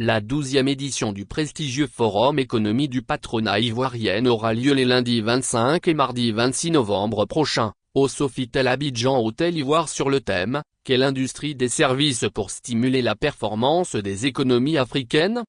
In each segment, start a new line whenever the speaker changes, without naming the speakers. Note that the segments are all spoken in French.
La 12e édition du prestigieux Forum Économie du Patronat ivoirien aura lieu les lundis 25 et mardi 26 novembre prochains, au Sofitel Abidjan Hôtel Ivoire sur le thème « Quelle industrie des services pour stimuler la performance des économies africaines ?»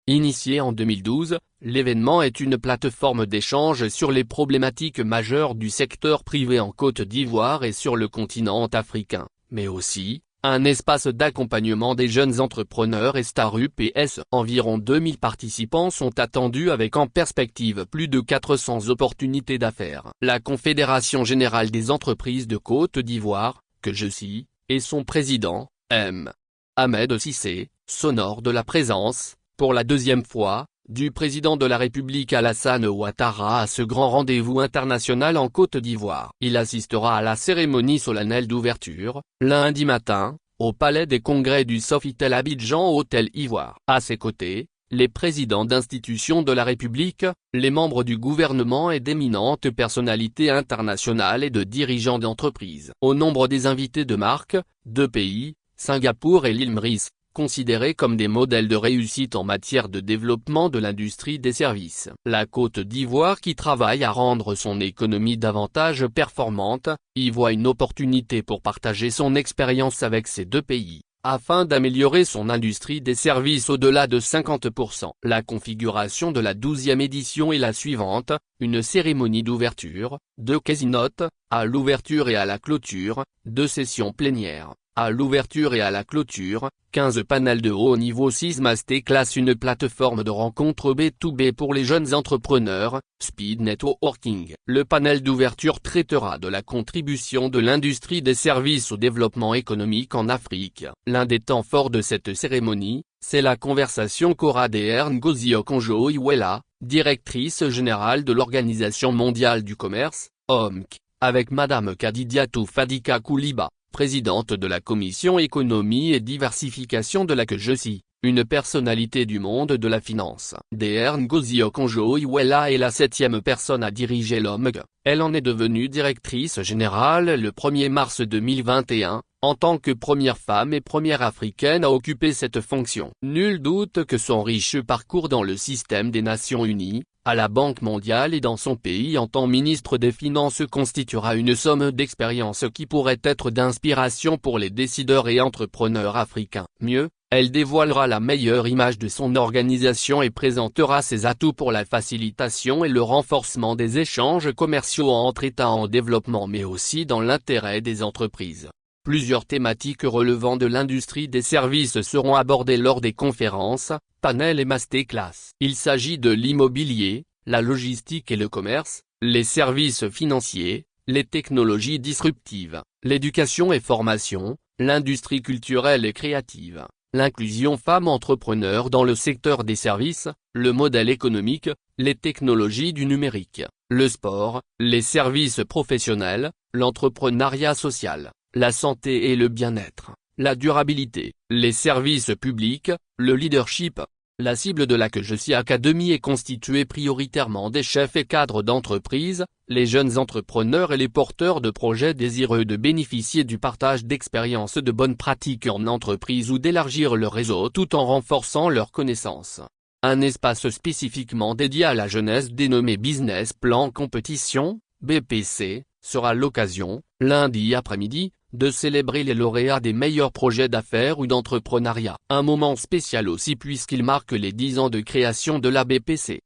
Initié en 2012, l'événement est une plateforme d'échange sur les problématiques majeures du secteur privé en Côte d'Ivoire et sur le continent africain, mais aussi un espace d'accompagnement des jeunes entrepreneurs et start-up. Environ 2000 participants sont attendus avec en perspective plus de 400 opportunités d'affaires. La Confédération Générale des Entreprises de Côte d'Ivoire, que je cite, et son président, M. Ahmed Cissé, s'honore de la présence, pour la deuxième fois, du président de la République Alassane Ouattara à ce grand rendez-vous international en Côte d'Ivoire. Il assistera à la cérémonie solennelle d'ouverture, lundi matin, au Palais des Congrès du Sofitel Abidjan Hôtel Ivoire. À ses côtés, les présidents d'institutions de la République, les membres du gouvernement et d'éminentes personnalités internationales et de dirigeants d'entreprises. Au nombre des invités de marque, deux pays, Singapour et l'île Maurice, considérés comme des modèles de réussite en matière de développement de l'industrie des services. La Côte d'Ivoire, qui travaille à rendre son économie davantage performante, y voit une opportunité pour partager son expérience avec ces deux pays, afin d'améliorer son industrie des services au-delà de 50%. La configuration de la 12e édition est la suivante: une cérémonie d'ouverture, 2 keynotes, à l'ouverture et à la clôture, 2 sessions plénières. À l'ouverture et à la clôture, 15 panels de haut niveau, 6 masterclass, une plateforme de rencontres B2B pour les jeunes entrepreneurs, Speed Networking. Le panel d'ouverture traitera de la contribution de l'industrie des services au développement économique en Afrique. L'un des temps forts de cette cérémonie, c'est la conversation qu'aura Dr Ngozi Okonjo-Iweala, directrice générale de l'Organisation mondiale du commerce, OMC, avec Madame Khadidiatou Fadika Kouliba, présidente de la Commission Économie et Diversification de la que je cite, une personnalité du monde de la finance. Dr Ngozi Okonjo-Iweala est la 7e personne à diriger l'OMC. Elle en est devenue directrice générale le 1er mars 2021, en tant que première femme et première africaine à occuper cette fonction. Nul doute que son riche parcours dans le système des Nations Unies, à la Banque mondiale et dans son pays en tant que ministre des Finances constituera une somme d'expérience qui pourrait être d'inspiration pour les décideurs et entrepreneurs africains. Mieux, elle dévoilera la meilleure image de son organisation et présentera ses atouts pour la facilitation et le renforcement des échanges commerciaux entre États en développement, mais aussi dans l'intérêt des entreprises. Plusieurs thématiques relevant de l'industrie des services seront abordées lors des conférences, panels et masterclass. Il s'agit de l'immobilier, la logistique et le commerce, les services financiers, les technologies disruptives, l'éducation et formation, l'industrie culturelle et créative, l'inclusion femmes entrepreneurs dans le secteur des services, le modèle économique, les technologies du numérique, le sport, les services professionnels, l'entrepreneuriat social, la santé et le bien-être, la durabilité, les services publics, le leadership. La cible de la que je cite Academy est constituée prioritairement des chefs et cadres d'entreprise, les jeunes entrepreneurs et les porteurs de projets désireux de bénéficier du partage d'expériences de bonnes pratiques en entreprise ou d'élargir leur réseau tout en renforçant leurs connaissances. Un espace spécifiquement dédié à la jeunesse dénommé Business Plan Competition, BPC, sera l'occasion, lundi après-midi, de célébrer les lauréats des meilleurs projets d'affaires ou d'entrepreneuriat. Un moment spécial aussi puisqu'il marque les 10 ans de création de la BPC.